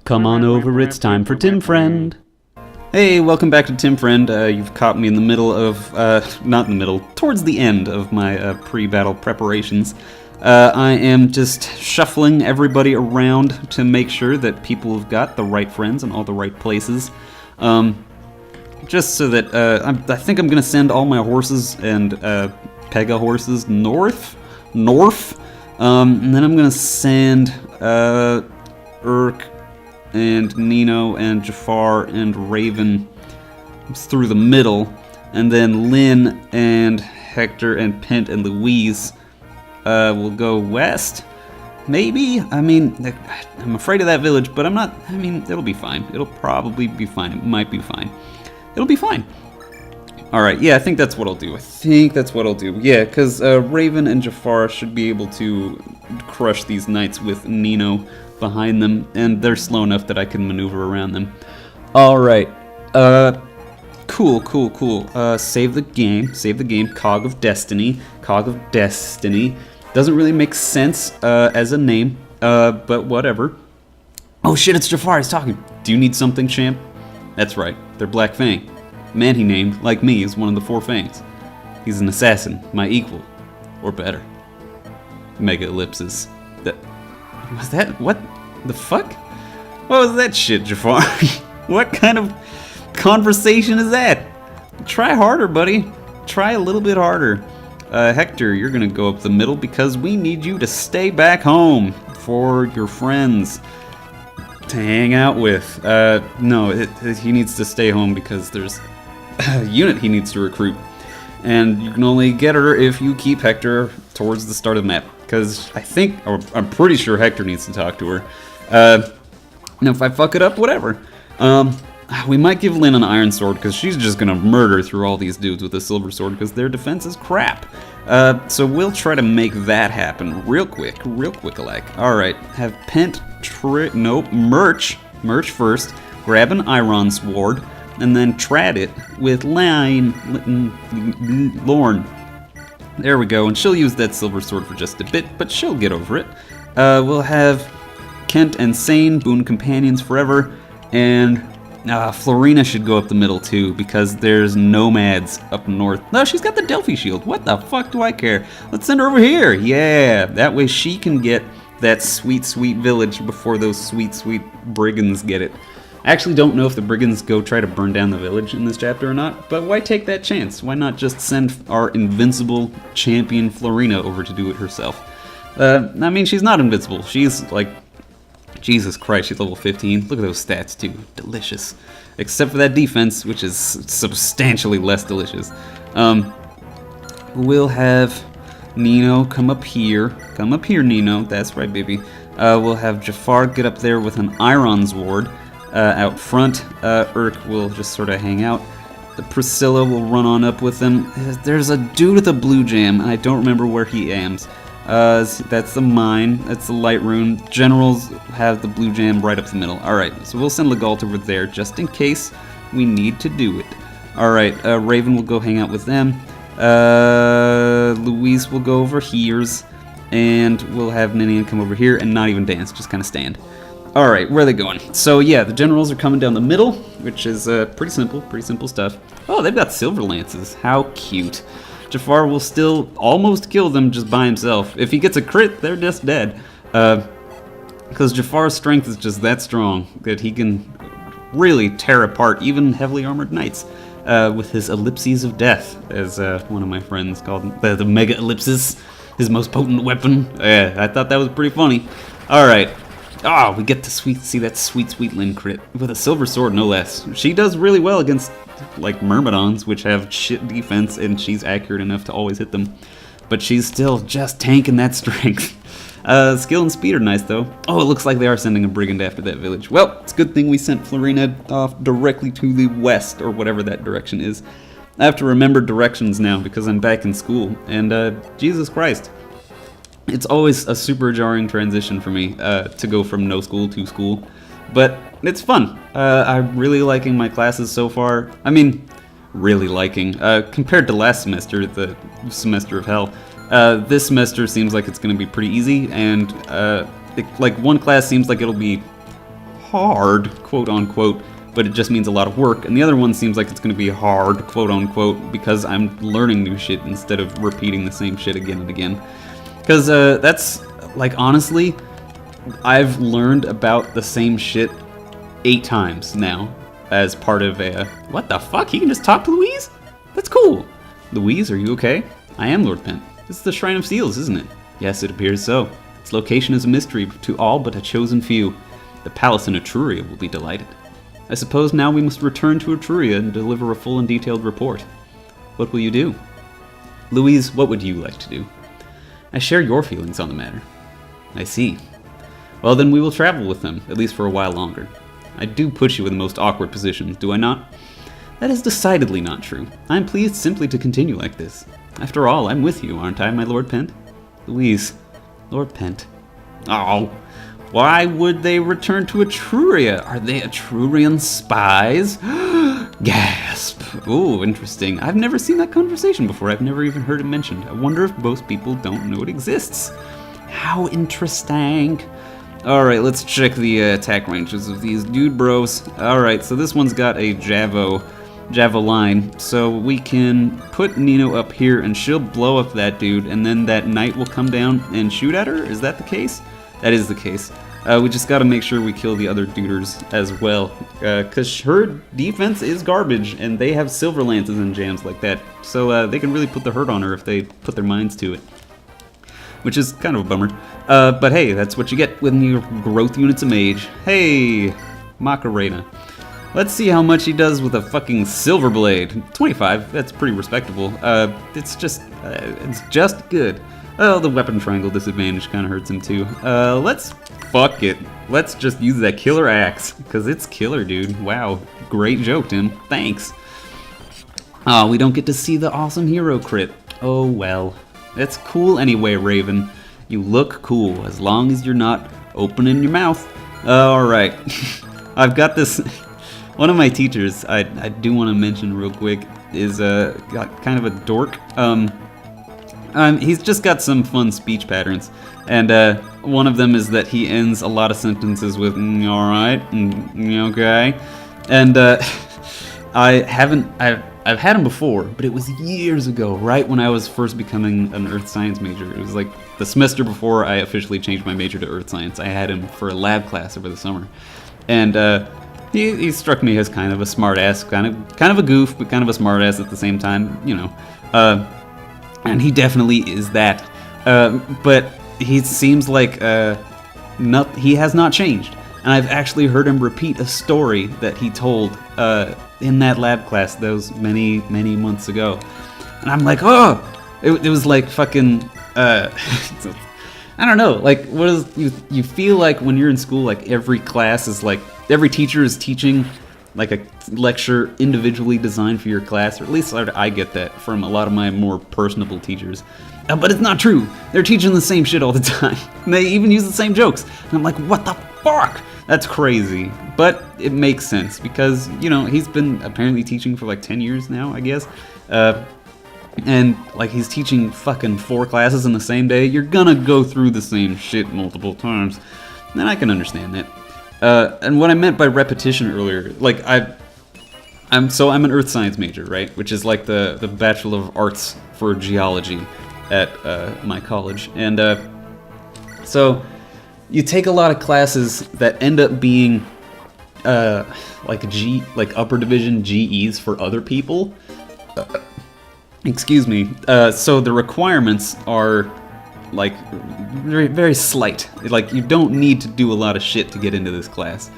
Come on over, it's time for Tim Friend. Hey, welcome back to Tim Friend. You've caught me in the middle of, not in the middle, towards the end of my pre-battle preparations. I am just shuffling everybody around to make sure that people have got the right friends in all the right places. Just so that, I think I'm going to send all my horses and Pega horses north, and then I'm going to send Urk and Nino and Jafar and Raven through the middle, and then Lynn and Hector and Pent and Louiiise will go west. Maybe? I mean, I'm afraid of that village, but I'm not. I mean, it'll be fine. It'll probably be fine. It might be fine. It'll be fine. Alright, yeah, I think that's what I'll do. Yeah, because Raven and Jafar should be able to crush these knights with Nino behind them, and they're slow enough that I can maneuver around them. Alright, cool. Save the game, Cog of Destiny. Doesn't really make sense as a name, but whatever. Oh shit, it's Jafar, he's talking. Do you need something, champ? That's right, they're Black Fang. Man he named, like me, is one of the four Fangs. He's an assassin, my equal, or better. Mega ellipses. What the fuck? What was that shit, Jafar? What kind of conversation is that? Try harder, buddy. Try a little bit harder. Hector, you're gonna go up the middle because we need you to stay back home for your friends to hang out with. No, he needs to stay home because there's a unit he needs to recruit. And you can only get her if you keep Hector towards the start of the map. Because I'm pretty sure Hector needs to talk to her. Now if I fuck it up, whatever. We might give Lynn an iron sword because she's just gonna murder through all these dudes with a silver sword because their defense is crap. So we'll try to make that happen real quick alike. Alright, have Pent, Merch first, grab an iron sword, and then trad it with Lorne. There we go, and she'll use that silver sword for just a bit, but she'll get over it. We'll have Kent and Sane, boon companions forever, and Florina should go up the middle too, because there's nomads up north. No, she's got the Delphi shield. What the fuck do I care? Let's send her over here. Yeah, that way she can get that sweet village before those sweet brigands get it. I actually don't know if the brigands go try to burn down the village in this chapter or not, but why take that chance? Why not just send our invincible champion Florina over to do it herself? I mean, she's not invincible. She's like, Jesus Christ, she's level 15. Look at those stats too, delicious. Except for that defense, which is substantially less delicious. We'll have Nino come up here. Come up here, Nino. That's right, baby. We'll have Jafar get up there with an iron sword. Out front, Urk will just sort of hang out. Priscilla will run on up with them. There's a dude with a blue jam, and I don't remember where he aims. That's the mine, that's the light rune. Generals have the blue jam right up the middle. Alright, so we'll send Legault over there just in case we need to do it. Alright, Raven will go hang out with them. Louiiise will go over here's, and we'll have Ninian come over here and not even dance, just kind of stand. Alright, where are they going? So yeah, the generals are coming down the middle, which is pretty simple stuff. Oh, they've got silver lances. How cute. Jafar will still almost kill them just by himself. If he gets a crit, they're just dead. Because Jafar's strength is just that strong that he can really tear apart even heavily armored knights with his ellipses of death, as one of my friends called the mega ellipses, his most potent weapon. Yeah, I thought that was pretty funny. Alright. Ah, we get to see that sweet Lynn crit with a silver sword, no less. She does really well against, like, Myrmidons, which have shit defense, and she's accurate enough to always hit them. But she's still just tanking that strength. Skill and speed are nice, though. Oh, it looks like they are sending a brigand after that village. Well, it's a good thing we sent Florina off directly to the west, or whatever that direction is. I have to remember directions now, because I'm back in school, and, Jesus Christ. It's always a super jarring transition for me to go from no school to school, but it's fun. I'm really liking my classes so far. I mean, really liking. Compared to last semester, the semester of hell, this semester seems like it's going to be pretty easy, and like one class seems like it'll be hard, quote unquote, but it just means a lot of work. And the other one seems like it's going to be hard, quote unquote, because I'm learning new shit instead of repeating the same shit again and again. Because that's, like, honestly, I've learned about the same shit 8 times now as part of a... What the fuck? He can just talk to Louiiise? That's cool. Louiiise, are you okay? I am Lord Pent. This is the Shrine of Seals, isn't it? Yes, it appears so. Its location is a mystery to all but a chosen few. The palace in Etruria will be delighted. I suppose now we must return to Etruria and deliver a full and detailed report. What will you do? Louiiise, what would you like to do? I share your feelings on the matter. I see. Well, then we will travel with them, at least for a while longer. I do put you in the most awkward positions, do I not? That is decidedly not true. I am pleased simply to continue like this. After all, I'm with you, aren't I, my Lord Pent? Louiiise, Lord Pent. Oh, why would they return to Etruria? Are they Etrurian spies? Gasp. Ooh, interesting. I've never seen that conversation before. I've never even heard it mentioned. I wonder if most people don't know it exists. How interesting. Alright, let's check the attack ranges of these dude bros. Alright, so this one's got a javelin, so we can put Nino up here and she'll blow up that dude, and then that knight will come down and shoot at her? Is that the case? That is the case. We just gotta make sure we kill the other duders as well, because her defense is garbage, and they have silver lances and jams like that, so they can really put the hurt on her if they put their minds to it. Which is kind of a bummer. But hey, that's what you get when you growth units a mage. Hey, Macarena. Let's see how much he does with a fucking silver blade. 25, that's pretty respectable. It's just good. Oh, the weapon triangle disadvantage kind of hurts him too. Fuck it. Let's just use that killer axe, because it's killer, dude. Wow, great joke, Tim. Thanks. We don't get to see the awesome hero crit. Oh well. It's cool anyway, Raven. You look cool, as long as you're not opening your mouth. Alright. I've got this... One of my teachers, I do want to mention real quick, is kind of a dork. He's just got some fun speech patterns. And one of them is that he ends a lot of sentences with, alright, okay. And I've had him before, but it was years ago, right when I was first becoming an earth science major. It was like the semester before I officially changed my major to earth science. I had him for a lab class over the summer. And he struck me as kind of a smartass, kind of a goof, but kind of a smartass at the same time, you know. And he definitely is that. But he seems like he has not changed. And I've actually heard him repeat a story that he told in that lab class those many months ago, and I'm like, oh, it was like fucking I don't know, like, what is you feel like when you're in school, like every class is like every teacher is teaching like a lecture individually designed for your class, or at least I get that from a lot of my more personable teachers. But it's not true. They're teaching the same shit all the time. And they even use the same jokes. And I'm like, what the fuck? That's crazy. But it makes sense because, you know, he's been apparently teaching for like 10 years now, I guess. And like he's teaching fucking 4 classes in the same day. You're gonna go through the same shit multiple times. And I can understand that. And what I meant by repetition earlier, like I'm an earth science major, right? Which is like the Bachelor of Arts for geology at my college. And so you take a lot of classes that end up being like upper division GEs for other people. Excuse me. So the requirements are like very, very slight. Like you don't need to do a lot of shit to get into this class.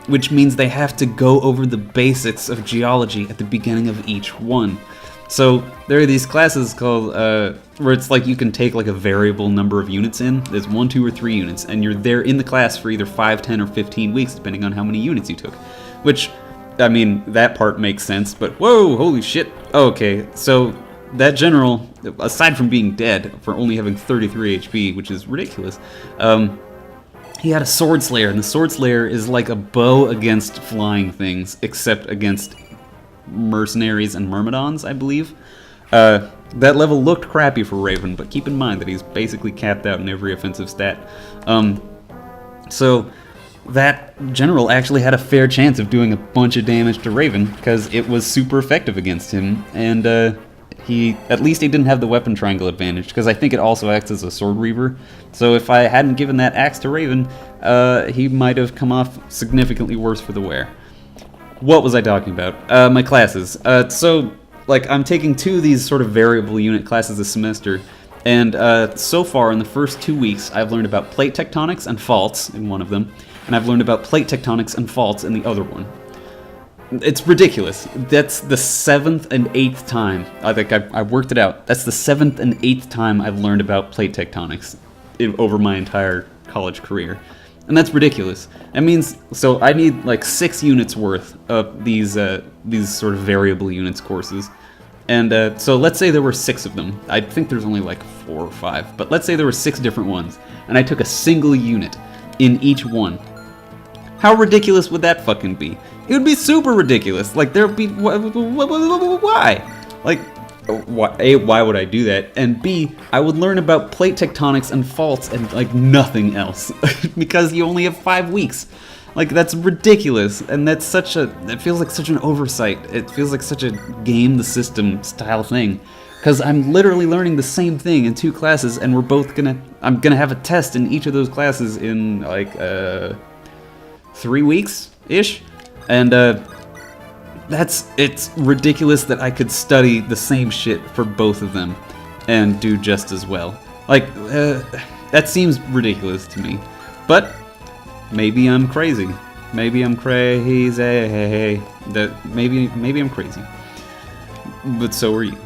Which means they have to go over the basics of geology at the beginning of each one. So there are these classes called where it's like you can take like a variable number of units in. There's 1, 2, or 3 units, and you're there in the class for either 5, 10, or 15 weeks, depending on how many units you took. Which, I mean, that part makes sense. But whoa, holy shit! Okay, so that general, aside from being dead for only having 33 HP, which is ridiculous, he had a sword slayer, and the sword slayer is like a bow against flying things, except against mercenaries and myrmidons, I believe. That level looked crappy for Raven, but keep in mind that he's basically capped out in every offensive stat. So that general actually had a fair chance of doing a bunch of damage to Raven, because it was super effective against him, and at least he didn't have the weapon triangle advantage, because I think it also acts as a sword reaver. So if I hadn't given that axe to Raven, he might have come off significantly worse for the wear. What was I talking about? My classes. So, like, I'm taking 2 of these sort of variable unit classes this semester, and so far in the first 2 weeks, I've learned about plate tectonics and faults in one of them, and I've learned about plate tectonics and faults in the other one. It's ridiculous. That's the 7th and 8th time. I think I worked it out. That's the 7th and 8th time I've learned about plate tectonics over my entire college career. And that's ridiculous. That means, so I need like 6 units worth of these sort of variable units courses. And so let's say there were 6 of them. I think there's only like 4 or 5, but let's say there were 6 different ones, and I took a single unit in each one. How ridiculous would that fucking be? It would be super ridiculous. Like, there would be, why? Like, A, why would I do that? And B, I would learn about plate tectonics and faults and, like, nothing else. Because you only have 5 weeks. Like, that's ridiculous. And that's it feels like such an oversight. It feels like such a game the system style thing. Because I'm literally learning the same thing in 2 classes, and I'm gonna have a test in each of those classes in, like, 3 weeks-ish. And, it's ridiculous that I could study the same shit for both of them and do just as well. Like, that seems ridiculous to me. But maybe I'm crazy. Maybe I'm crazy. Maybe I'm crazy. But so are you.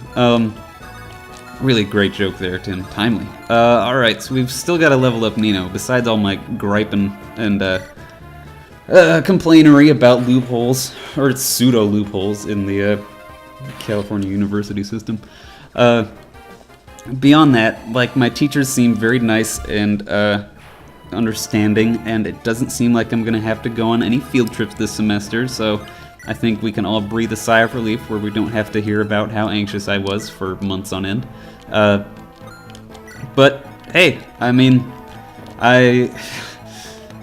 Really great joke there, Tim. Timely. Alright, so we've still got to level up Nino, besides all my griping and, complainery about loopholes, or pseudo loopholes in the California university system. Beyond that, like, my teachers seem very nice and understanding, and it doesn't seem like I'm gonna have to go on any field trips this semester, so I think we can all breathe a sigh of relief where we don't have to hear about how anxious I was for months on end. But hey, I mean,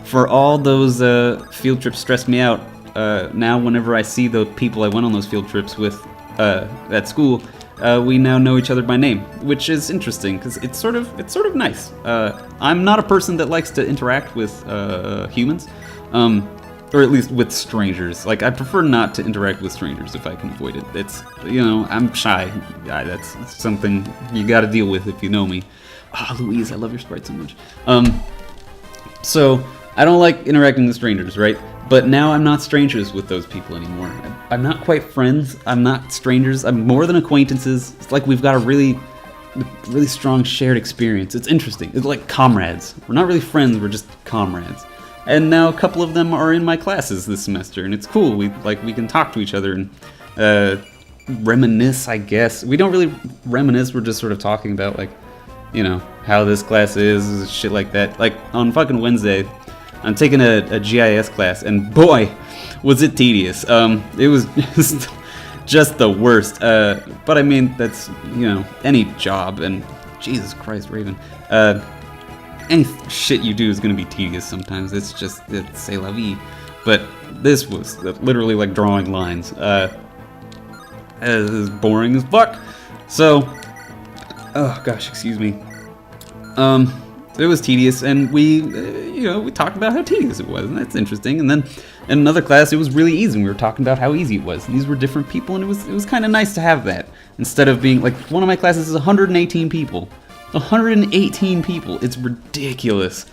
for all those field trips stressed me out, now whenever I see the people I went on those field trips with at school, we now know each other by name, which is interesting because it's sort of nice. I'm not a person that likes to interact with humans, or at least with strangers. Like, I prefer not to interact with strangers if I can avoid it. It's, I'm shy. That's something you got to deal with if you know me. Louiiise, I love your sprite so much. So I don't like interacting with strangers, right? But now I'm not strangers with those people anymore. I'm not quite friends. I'm not strangers. I'm more than acquaintances. It's like we've got a really strong shared experience. It's interesting. It's like comrades. We're not really friends. We're just comrades. And now a couple of them are in my classes this semester, and it's cool. We can talk to each other and reminisce, I guess. We don't really reminisce. We're just sort of talking about, like, how this class is, shit like that. Like, on fucking Wednesday, I'm taking a GIS class, and boy, was it tedious. It was just the worst. But I mean, that's, any job, and Jesus Christ, Raven. Any shit you do is going to be tedious sometimes. It's c'est la vie. But this was literally like drawing lines. As boring as fuck. So, oh gosh, excuse me. It was tedious, and we talked about how tedious it was, and that's interesting. And then in another class, it was really easy, and we were talking about how easy it was. And these were different people, and it was kind of nice to have that instead of being like, one of my classes is 118 people. 118 people. It's ridiculous,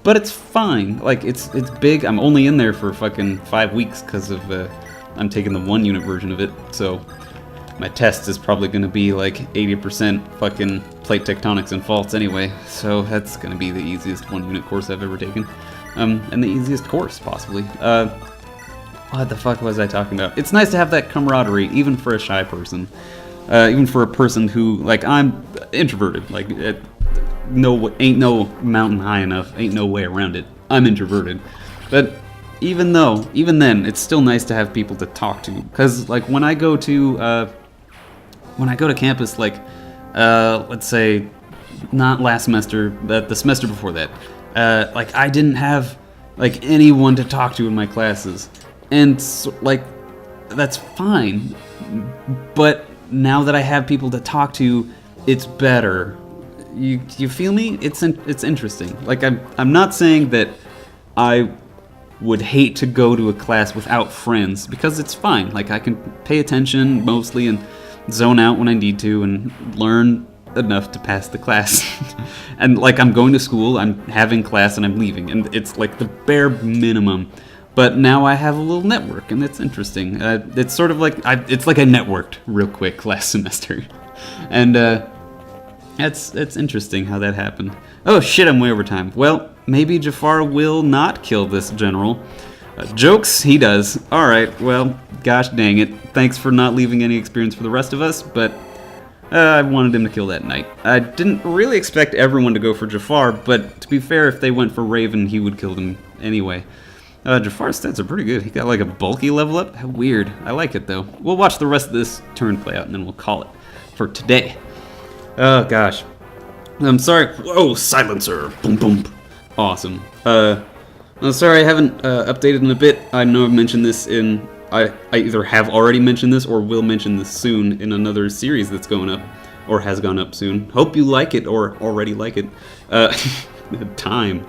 but it's fine. Like, it's big. I'm only in there for fucking 5 weeks because of I'm taking the 1 unit version of it, so my test is probably going to be like 80% fucking plate tectonics and faults anyway, so that's going to be the easiest 1 unit course I've ever taken, and the easiest course possibly. What the fuck was I talking about? It's nice to have that camaraderie, even for a shy person. Even for a person who, like, I'm introverted, like, ain't no mountain high enough, ain't no way around it. I'm introverted. But even then, it's still nice to have people to talk to. Because, like, when I go to campus, like, let's say, not last semester, but the semester before that, like, I didn't have like anyone to talk to in my classes, and so, like that's fine. But now that I have people to talk to, it's better. You feel me? It's interesting. Like I'm not saying that I would hate to go to a class without friends, because it's fine. Like I can pay attention mostly and zone out when I need to and learn enough to pass the class. And like I'm going to school, I'm having class, and I'm leaving, and it's like the bare minimum. But now I have a little network, and it's interesting. It's sort of like it's like I networked real quick last semester, and it's interesting how that happened. Oh shit, I'm way over time. Well, maybe Jafar will not kill this general. Jokes, he does. Alright, well, gosh dang it. Thanks for not leaving any experience for the rest of us, but I wanted him to kill that knight. I didn't really expect everyone to go for Jafar, but to be fair, if they went for Raven, he would kill them anyway. Jafar's stats are pretty good. He got like a bulky level up. How weird. I like it though. We'll watch the rest of this turn play out, and then we'll call it for today. Oh gosh. I'm sorry. Whoa, silencer. Boom, boom. Awesome. I'm sorry I haven't updated in a bit. I know I've mentioned this in... I either have already mentioned this or will mention this soon in another series that's going up, or has gone up soon. Hope you like it, or already like it. Time.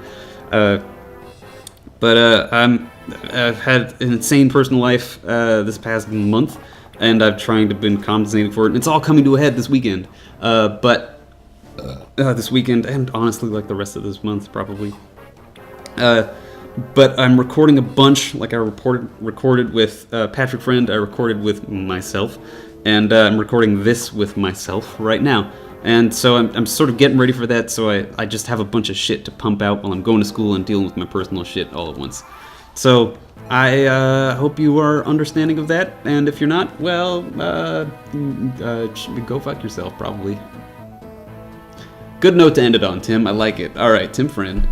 But I've had an insane personal life this past month, and I've been compensating for it, and it's all coming to a head this weekend. But this weekend, and honestly, like the rest of this month, probably. But I'm recording a bunch. Like I recorded with Patrick Friend, I recorded with myself, and I'm recording this with myself right now. And so I'm sort of getting ready for that, so I just have a bunch of shit to pump out while I'm going to school and dealing with my personal shit all at once. So I hope you are understanding of that, and if you're not, well, go fuck yourself, probably. Good note to end it on, Tim. I like it. Alright, Tim Friend.